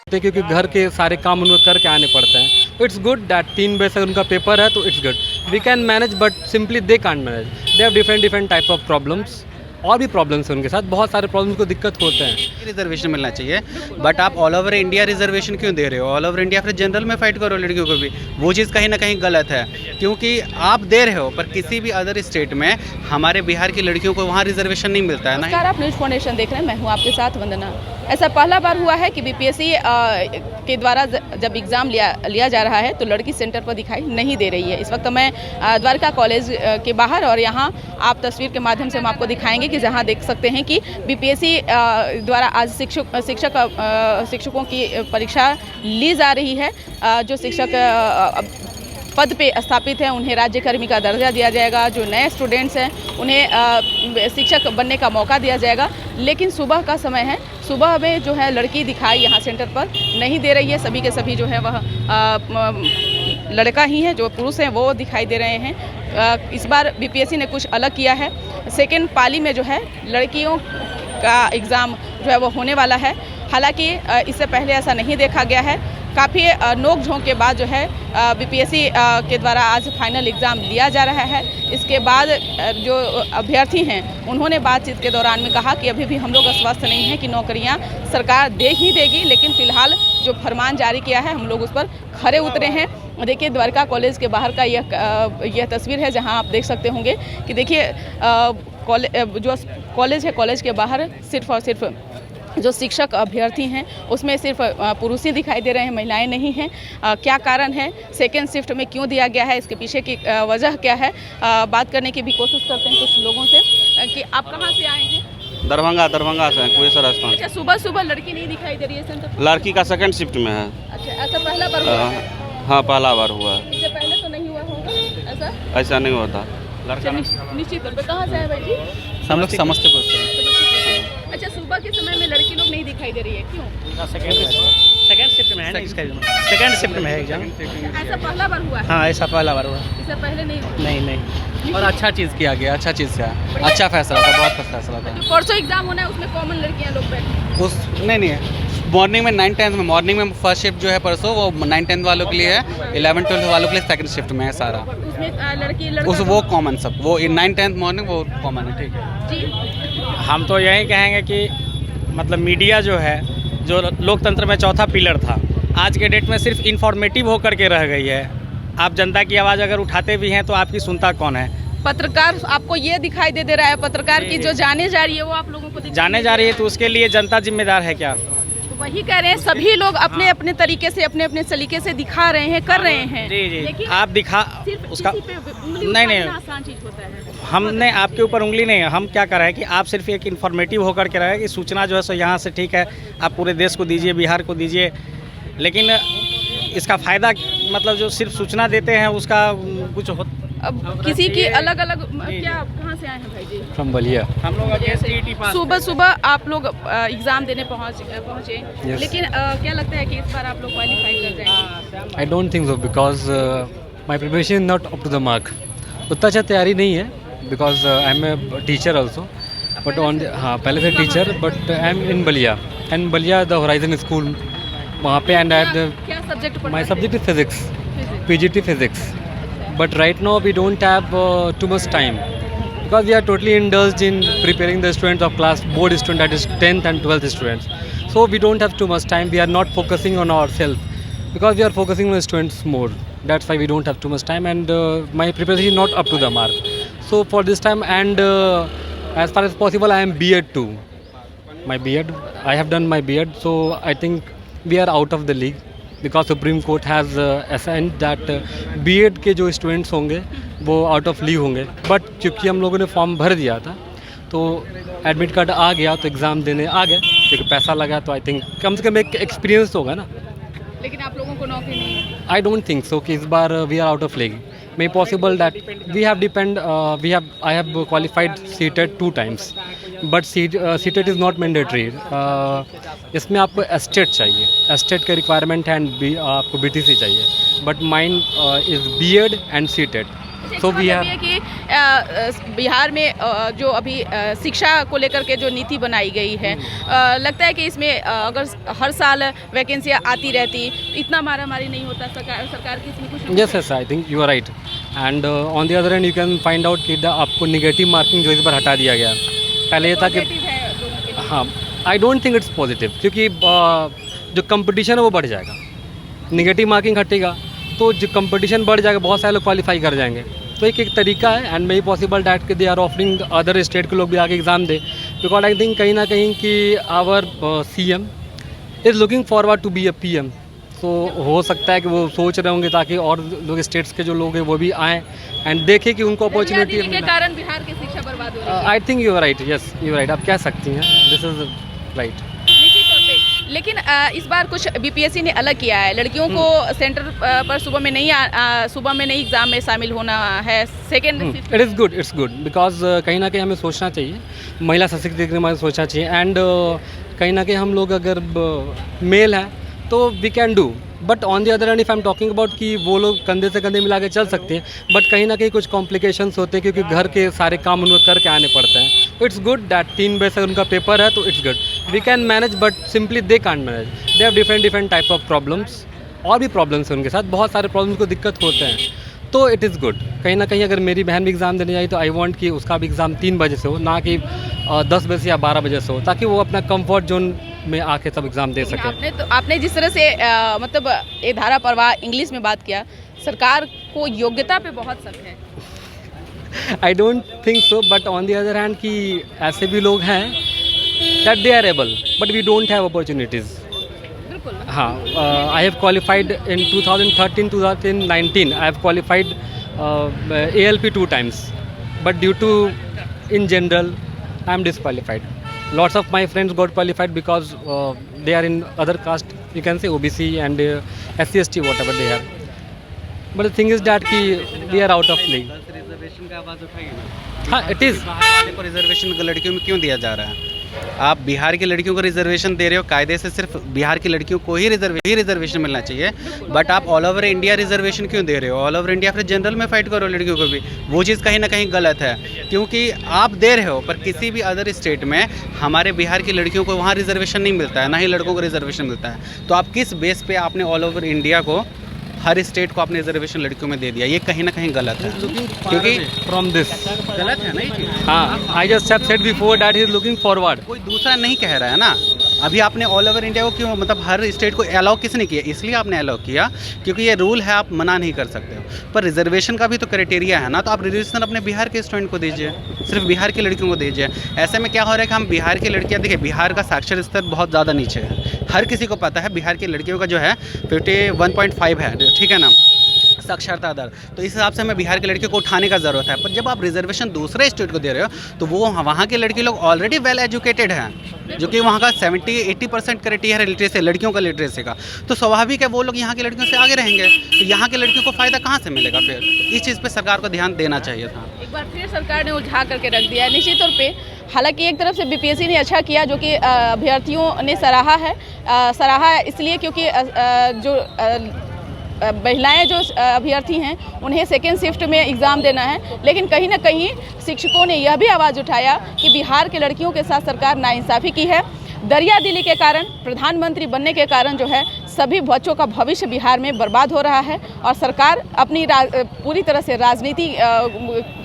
क्योंकि घर के सारे काम उनको करके आने पड़ते हैं। इट्स गुड दैट 3 बजे से उनका पेपर है तो it's good we can manage, but simply they can't manage. They have different type of problems, और भी प्रॉब्लम्स हैं उनके साथ, बहुत सारे प्रॉब्लम्स को दिक्कत होते हैं। रिजर्वेशन मिलना चाहिए, बट आप ऑल ओवर इंडिया रिजर्वेशन क्यों दे रहे हो? ऑल ओवर इंडिया फिर जनरल में फाइट करो लड़कियों को भी। वो चीज़ कहीं ना कहीं गलत है, क्योंकि आप दे रहे हो पर किसी भी अदर स्टेट में हमारे बिहार की लड़कियों को वहाँ रिजर्वेशन नहीं मिलता है ना। नमस्कार, आप न्यूज़ फाउंडेशन देख रहे हैं, मैं हूं आपके साथ वंदना। ऐसा पहला बार हुआ है कि बीपीएससी के द्वारा जब एग्ज़ाम लिया जा रहा है तो लड़की सेंटर पर दिखाई नहीं दे रही है। इस वक्त मैं द्वारका कॉलेज के बाहर, और यहाँ आप तस्वीर के माध्यम से हम आपको दिखाएंगे कि जहाँ देख सकते हैं कि बीपीएससी द्वारा आज शिक्षकों की परीक्षा ली जा रही है। जो शिक्षक पद पे स्थापित हैं उन्हें राज्यकर्मी का दर्जा दिया जाएगा, जो नए स्टूडेंट्स हैं उन्हें शिक्षक बनने का मौका दिया जाएगा। लेकिन सुबह का समय है, सुबह में जो है लड़की दिखाई यहाँ सेंटर पर नहीं दे रही है। सभी के सभी जो है वह लड़का ही है, जो पुरुष हैं वो दिखाई दे रहे हैं। इस बार बीपीएससी ने कुछ अलग किया है। सेकेंड पाली में जो है लड़कियों का एग्ज़ाम जो है वो होने वाला है। हालांकि इससे पहले ऐसा नहीं देखा गया है। काफ़ी नोक झोंक के बाद जो है बीपीएससी के द्वारा आज फाइनल एग्ज़ाम लिया जा रहा है। इसके बाद जो अभ्यर्थी हैं उन्होंने बातचीत के दौरान में कहा कि अभी भी हम लोग आश्वस्त नहीं हैं कि नौकरियां सरकार दे ही देगी, लेकिन फ़िलहाल जो फरमान जारी किया है हम लोग उस पर खरे उतरे हैं। देखिए, द्वारका कॉलेज के बाहर का यह तस्वीर है, जहां आप देख सकते होंगे कि देखिए जो कॉलेज है, कॉलेज के बाहर सिर्फ और सिर्फ जो शिक्षक अभ्यर्थी हैं उसमें सिर्फ पुरुष ही दिखाई दे रहे हैं, महिलाएं नहीं हैं। क्या कारण है, सेकेंड शिफ्ट में क्यों दिया गया है, इसके पीछे की वजह क्या है, बात करने की भी कोशिश करते हैं कुछ लोगों से। कि आप कहाँ से आए हैं? दरभंगा से कुशेश्वर स्थान। अच्छा, सुबह सुबह लड़की नहीं दिखाई दे रही है सेंटर? लड़की का सेकंड शिफ्ट में है। अच्छा, ऐसा पहला बार हुआ है? हाँ, पहला बार हुआ है। इससे पहले तो नहीं हुआ होगा ऐसा नहीं होता। निश्चित तौर पर। कहाँ से है भाई जी? हम लोग समस्तीपुर से। अच्छा, सुबह के समय में लड़की लोग नहीं दिखाई दे रही है, क्यों? सेकंड शिफ्ट में है ना इसका एग्जाम? सेकंड शिफ्ट में है एग्जाम। ऐसा पहला बार हुआ है? हाँ, ऐसा पहला बार हुआ। इससे पहले नहीं हुआ? नहीं। और अच्छा चीज़ किया गया, अच्छा चीज़ किया, अच्छा फैसला था, बहुत फैसला था। जो परसों एग्जाम होना है उसमें कॉमन लड़कियां लोग बैठे उस नहीं मॉर्निंग में 9-10 में, मॉर्निंग में फर्स्ट शिफ्ट जो है परसों वो 9-10 वालों के लिए है, 11-12 वालों के लिए सेकंड शिफ्ट में है सारा। उसमें लड़की उस वो कॉमन सब, वो 9-10 मॉर्निंग वो कॉमन है। ठीक है जी। हम तो यही कहेंगे कि मतलब मीडिया जो है, जो लोकतंत्र में चौथा पिलर था, आज के डेट में सिर्फ इंफॉर्मेटिव होकर के रह गई है। आप जनता की आवाज़ अगर उठाते भी हैं तो आपकी सुनता कौन है? पत्रकार आपको ये दिखाई दे रहा है, पत्रकार की जो जाने जा रही है वो आप लोगों को जाने जा रही है, तो उसके लिए जनता जिम्मेदार है क्या? तो वही कह रहे हैं, सभी लोग अपने अपने तरीके से, अपने अपने सलीके से दिखा रहे हैं, कर रहे हैं। जी, आप दिखा उसका नहीं आसान चीज होता है। हमने आपके ऊपर उंगली नहीं है। हम क्या कर रहे हैं कि आप सिर्फ एक इन्फॉर्मेटिव होकर के रहे कि सूचना जो है सो यहाँ से ठीक है, आप पूरे देश को दीजिए, बिहार को दीजिए, लेकिन इसका फ़ायदा मतलब जो सिर्फ सूचना देते हैं उसका कुछ हो। अब किसी की अलग अलग क्या, कहाँ से आए हैं भाई जी? फ्रॉम बलिया। हम लोग सुबह सुबह आप लोग एग्जाम देने पहुँचे, लेकिन क्या लगता है कि इस बार आप लोग क्वालिफाई कर जाएंगे? I don't think so, because my preparation is not up to the mark. उतना अच्छा तैयारी नहीं है, because I am a teacher also, but on हाँ पहले से teacher, but I am in Ballia, and Ballia the horizon school वहाँ पे, एंड आई क्या subject? My subject is physics, PGT physics. But right now we don't have too much time, because we are totally indulged in preparing the students of class board student, that is 10th and 12th students. So we don't have too much time. We are not focusing on ourselves, because we are focusing on the students more. That's why we don't have too much time, and my preparation is not up to the mark. So for this time, and as far as possible, I am B.Ed too. My B.Ed, I have done my B.Ed, so I think we are out of the league, because Supreme Court has assigned that B.Ed के जो students होंगे वो out of league होंगे। But क्योंकि हम लोगों ने form भर दिया था तो एडमिट कार्ड आ गया, तो एग्ज़ाम देने आ गए, क्योंकि पैसा लगा, तो आई थिंक कम से कम एक एक्सपीरियंस होगा ना। लेकिन आप लोगों को नौकरी नहीं है? आई डोंट थिंक सो कि इस बार we are out of league. May possible that we have I have qualified CTET 2 times, but CTET is not mandatory. इसमें आपको एस्टेट चाहिए, एस्टेट का रिक्वायरमेंट है, एंड आपको BTC चाहिए, but mine is B.Ed and CTET। So we मतलब have ये कि बिहार में जो अभी शिक्षा को लेकर के जो नीति बनाई गई है, लगता है कि इसमें अगर हर साल वैकेंसियाँ आती रहती, इतना मारामारी नहीं होता सरकार की इसमें कुछ। yes, yes, I think you are right. And on the other hand, you can find out कि आपको निगेटिव मार्किंग जो इस बार हटा दिया गया। पहले ये था कि Positive है दोनों के लिए। हाँ, आई डोंट थिंक इट्स पॉजिटिव, क्योंकि जो कंपटीशन है वो बढ़ जाएगा। निगेटिव मार्किंग हटेगा तो जो कंपटीशन बढ़ जाएगा, बहुत सारे लोग क्वालिफाई कर जाएंगे। तो एक तरीका है, एंड मे पॉसिबल डैट कि they are offering other state के लोग भी आके एग्ज़ाम दे, बिकॉज आई थिंक कहीं ना कहीं कि our CM is looking forward to be a PM। तो हो सकता है कि वो सोच रहे होंगे ताकि और लोग स्टेट्स के जो लोग हैं वो भी आएँ एंड देखें कि उनको अपॉर्चुनिटी दरियादिली के कारण बिहार की शिक्षा बर्बाद हो रही है। I think you are right, yes you are right, आप कह सकती हैं, दिस इज़ राइट। निश्चित तौर पे, लेकिन इस बार कुछ BPSC ने अलग किया है। लड़कियों को सेंटर पर सुबह में नहीं एग्जाम में शामिल होना है। Second it is good because कहीं ना कहीं हमें सोचना चाहिए, महिला सशक्तिकरण में सोचना चाहिए, एंड कहीं ना कहीं हम लोग अगर मेल हैं तो we can do, but on the other hand if I am talking about कि वो लोग कंधे से कंधे मिला के चल सकते हैं, बट कहीं ना कहीं कुछ कॉम्प्लिकेशंस होते हैं क्योंकि घर के सारे काम उनको करके आने पड़ते हैं। इट्स गुड दैट 3 बजे से उनका पेपर है तो it's good, we can manage, but simply they can't manage, they have different types of problems, और भी प्रॉब्लम्स हैं उनके साथ, बहुत सारे प्रॉब्लम्स को दिक्कत होते हैं। तो इट इज़ गुड, कहीं ना कहीं अगर मेरी बहन भी एग्ज़ाम देने जाए तो आई वांट कि उसका भी एग्ज़ाम 3 बजे से हो, ना कि 10 बजे से या 12 बजे से हो, ताकि वो अपना कंफर्ट जोन में आके सब एग्ज़ाम दे सके। आपने जिस तरह से मतलब ये धारा प्रवाह इंग्लिश में बात किया, सरकार को योग्यता पे बहुत शक है। I don't think so, but on the other hand कि ऐसे भी लोग हैं that they are able, but we don't have opportunities. बिल्कुल। हाँ, I have qualified in 2013-2019, I have qualified ALP 2 times, but due to in general I am disqualified. Lots of my friends got qualified because they are in other caste, you can say OBC and SC/ST, whatever they are. But the thing is that कि we are out of league. Reservation का आवाज़ उठाइए ना। हाँ, it is. को reservation लड़कियों में क्यों दिया जा रहा है? आप बिहार की लड़कियों को रिजर्वेशन दे रहे हो, कायदे से सिर्फ बिहार की लड़कियों को ही रिजर्वेशन मिलना चाहिए, बट आप ऑल ओवर इंडिया रिजर्वेशन क्यों दे रहे हो? ऑल ओवर इंडिया फिर जनरल में फाइट करो लड़कियों को भी, वो चीज़ कहीं ना कहीं गलत है, क्योंकि आप दे रहे हो पर किसी भी अदर स्टेट में हमारे बिहार की लड़कियों को वहाँ रिजर्वेशन नहीं मिलता है, ना ही लड़कों को रिजर्वेशन मिलता है। तो आप किस बेस पे आपने ऑल ओवर इंडिया को, हर स्टेट को आपने रिजर्वेशन लड़कियों में दे दिया? ये कहीं ना कहीं गलत है, क्योंकि From this. गलत है ना ये चीज़। हाँ, I just have said before that he is looking forward. कोई दूसरा नहीं कह रहा है ना। अभी आपने ऑल ओवर इंडिया को क्यों, मतलब हर स्टेट को अलाउ किसने किया? इसलिए आपने अलाउ किया क्योंकि ये रूल है, आप मना नहीं कर सकते हो। पर रिजर्वेशन का भी तो क्राइटेरिया है ना, तो आप रिजर्वेशन अपने बिहार के स्टूडेंट को दीजिए, सिर्फ बिहार की लड़कियों को दीजिए। ऐसे में क्या हो रहा है कि हम बिहार की लड़कियाँ, देखिए बिहार का साक्षर स्तर बहुत ज़्यादा नीचे है, हर किसी को पता है बिहार की लड़कियों का जो है 51.5 है, ठीक है ना, साक्षरता दर। तो इस हिसाब से हमें बिहार की लड़कियों को उठाने का ज़रूरत है। पर जब आप रिजर्वेशन दूसरे स्टेट को दे रहे हो तो वो वहाँ के लड़के लोग ऑलरेडी वेल एजुकेटेड हैं, जो कि वहाँ का 70-80% क्राइटेरिया है लिटरेसी, लड़कियों का लिटरेसी का, तो स्वाभाविक है वो लोग यहाँ की लड़कियों से आगे रहेंगे, तो यहाँ के लड़कियों को फ़ायदा कहाँ से मिलेगा? फिर इस चीज़ पर सरकार को ध्यान देना चाहिए था। एक बार फिर सरकार ने उलझा करके रख दिया है निश्चित तौर पे। हालांकि एक तरफ से BPSC ने अच्छा किया, जो कि अभ्यर्थियों ने सराहा है इसलिए क्योंकि जो महिलाएं जो अभ्यर्थी हैं उन्हें सेकेंड शिफ्ट में एग्ज़ाम देना है, लेकिन कहीं ना कहीं शिक्षकों ने यह भी आवाज़ उठाया कि बिहार के लड़कियों के साथ सरकार नाइंसाफ़ी की है। दरियादिली के कारण, प्रधानमंत्री बनने के कारण जो है सभी बच्चों का भविष्य बिहार में बर्बाद हो रहा है और सरकार अपनी पूरी तरह से राजनीति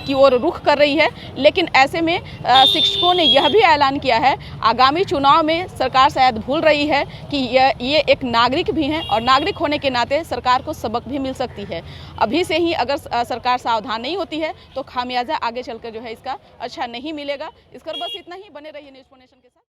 की ओर रुख कर रही है। लेकिन ऐसे में शिक्षकों ने यह भी ऐलान किया है, आगामी चुनाव में सरकार शायद भूल रही है कि ये एक नागरिक भी हैं और नागरिक होने के नाते सरकार को सबक भी मिल सकती है। अभी से ही अगर सरकार सावधान नहीं होती है तो खामियाजा आगे चलकर जो है इसका अच्छा नहीं मिलेगा। इस पर बस इतना ही, बने रहिए न्यूज़ नेशन के साथ।